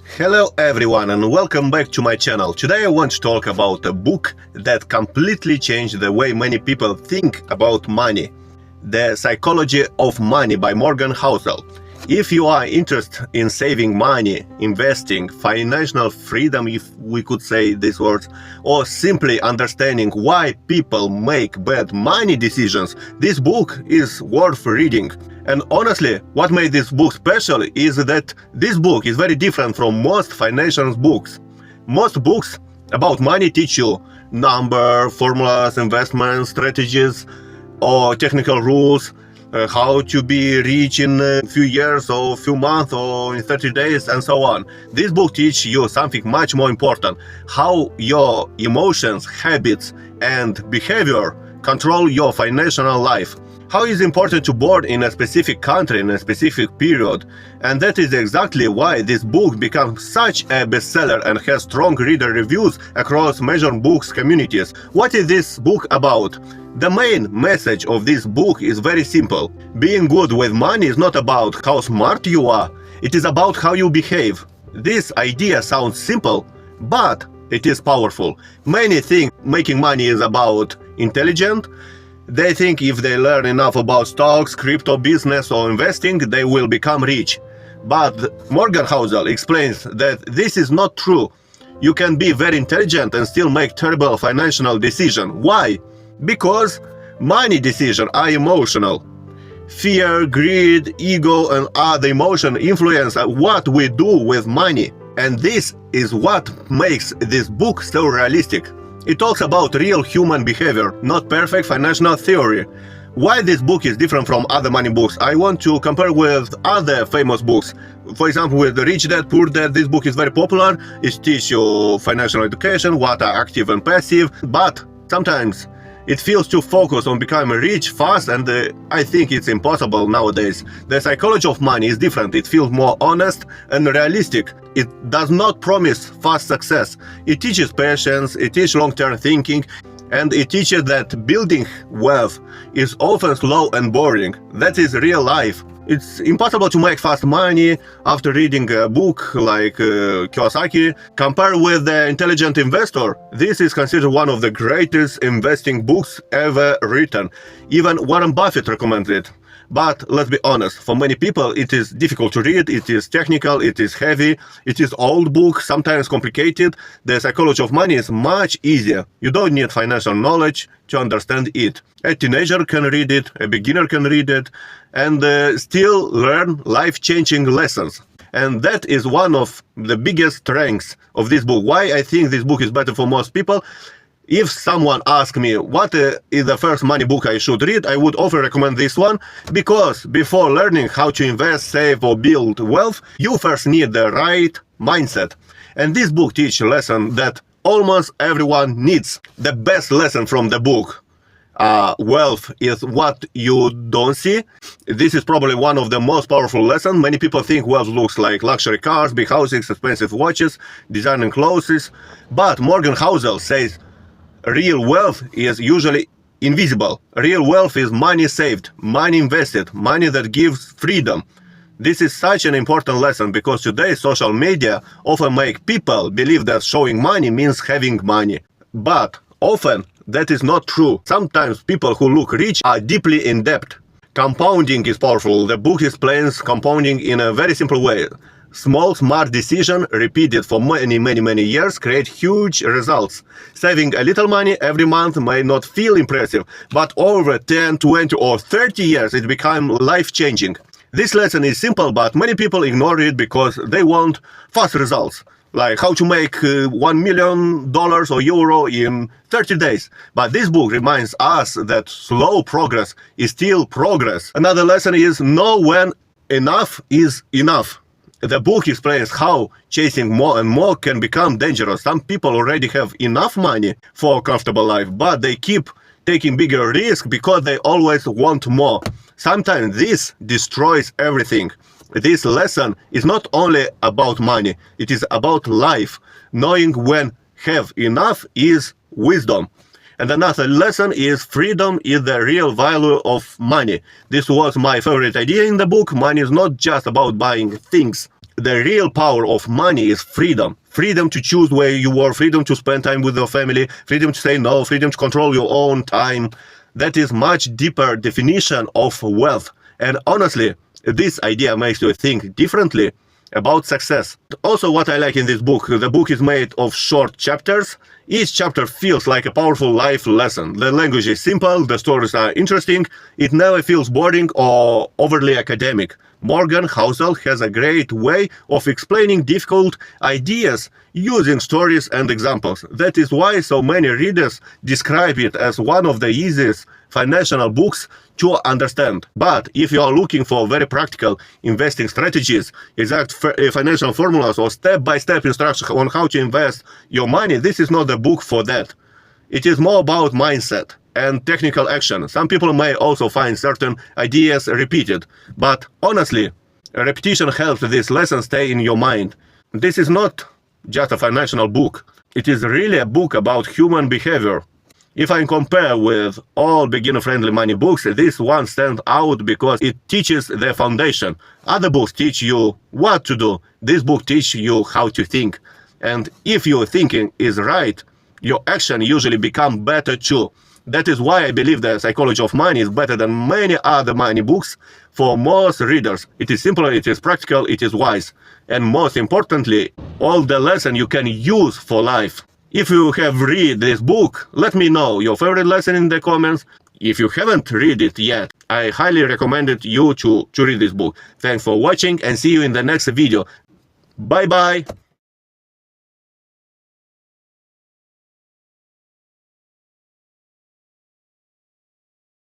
Hello everyone and welcome back to my channel. Today I want to talk about a book that completely changed the way many people think about money. The Psychology of Money by Morgan Housel. If you are interested in saving money, investing, financial freedom, if we could say these words, or simply understanding why people make bad money decisions, this book is worth reading. And honestly, what made this book special is that this book is very different from most financial books. Most books about money teach you numbers, formulas, investment strategies, or technical rules, how to be rich in a few years or a few months or in 30 days and so on. This book teaches you something much more important: how your emotions, habits and behavior control your financial life. How is important to born in a specific country in a specific period, and that is exactly why this book becomes such a bestseller and has strong reader reviews across major books communities. What is this book about? The main message of this book is very simple. Being good with money is not about how smart you are, it is about how you behave. This idea sounds simple, but it is powerful. Many think making money is about intelligence. They think if they learn enough about stocks, crypto, business or investing, they will become rich. But Morgan Housel explains that this is not true. You can be very intelligent and still make terrible financial decisions. Why? Because money decisions are emotional. Fear, greed, ego and other emotions influence what we do with money. And this is what makes this book so realistic. It talks about real human behavior, not perfect financial theory. Why this book is different from other money books? I want to compare with other famous books. For example, with Rich Dad, Poor Dad, this book is very popular. It teaches you financial education, what are active and passive, but sometimes it feels too focused on becoming rich fast, and I think it's impossible nowadays. The Psychology of Money is different. It feels more honest and realistic. It does not promise fast success. It teaches patience, it teaches long-term thinking, and it teaches that building wealth is often slow and boring. That is real life. It's impossible to make fast money after reading a book like Kiyosaki. Compared with The Intelligent Investor, this is considered one of the greatest investing books ever written. Even Warren Buffett recommends it. But let's be honest, for many people it is difficult to read, it is technical, it is heavy, it is old book, sometimes complicated. The Psychology of Money is much easier. You don't need financial knowledge to understand it. A teenager can read it, a beginner can read it, and still learn life-changing lessons. And that is one of the biggest strengths of this book. Why I think this book is better for most people? If someone asks me what is the first money book I should read, I would often recommend this one, because before learning how to invest, save or build wealth, you first need the right mindset. And this book teaches a lesson that almost everyone needs. The best lesson from the book: wealth is what you don't see. This is probably one of the most powerful lessons. Many people think wealth looks like luxury cars, big houses, expensive watches, designer clothes. But Morgan Housel says real wealth is usually invisible. Real wealth is money saved, money invested, money that gives freedom. This is such an important lesson, because today social media often make people believe that showing money means having money. But often that is not true. Sometimes people who look rich are deeply in debt. Compounding is powerful. The book explains compounding in a very simple way. Small, smart decisions repeated for many years create huge results. Saving a little money every month may not feel impressive, but over 10, 20 or 30 years it becomes life-changing. This lesson is simple, but many people ignore it because they want fast results, like how to make $1 million or euro in 30 days. But this book reminds us that slow progress is still progress. Another lesson is know when enough is enough. The book explains how chasing more and more can become dangerous. Some people already have enough money for a comfortable life, but they keep taking bigger risks because they always want more. Sometimes this destroys everything. This lesson is not only about money, it is about life. Knowing when have enough is wisdom. And another lesson is freedom is the real value of money. This was my favorite idea in the book. Money is not just about buying things. the real power of money is freedom. Freedom to choose where you work, freedom to spend time with your family, freedom to say no, freedom to control your own time. That is much deeper definition of wealth. And honestly, this idea makes you think differently about success. Also, what I like in this book, the book is made of short chapters. Each chapter feels like a powerful life lesson. The language is simple, the stories are interesting, it never feels boring or overly academic. Morgan Housel has a great way of explaining difficult ideas using stories and examples. That is why so many readers describe it as one of the easiest financial books to understand. But if you are looking for very practical investing strategies, exact financial formulas, or step-by-step instructions on how to invest your money, this is not the book for that. It is more about mindset and technical action. Some people may also find certain ideas repeated, but honestly, repetition helps this lesson stay in your mind. This is not just a financial book. It is really a book about human behavior. If I compare with all beginner-friendly money books, this one stands out because it teaches the foundation. Other books teach you what to do. This book teaches you how to think. And if your thinking is right, your action usually becomes better too. That is why I believe the Psychology of Money is better than many other money books for most readers. It is simple, it is practical, it is wise. And most importantly, all the lessons you can use for life. If you have read this book, let me know your favorite lesson in the comments. If you haven't read it yet, I highly recommend you to read this book. Thanks for watching and see you in the next video. Bye bye!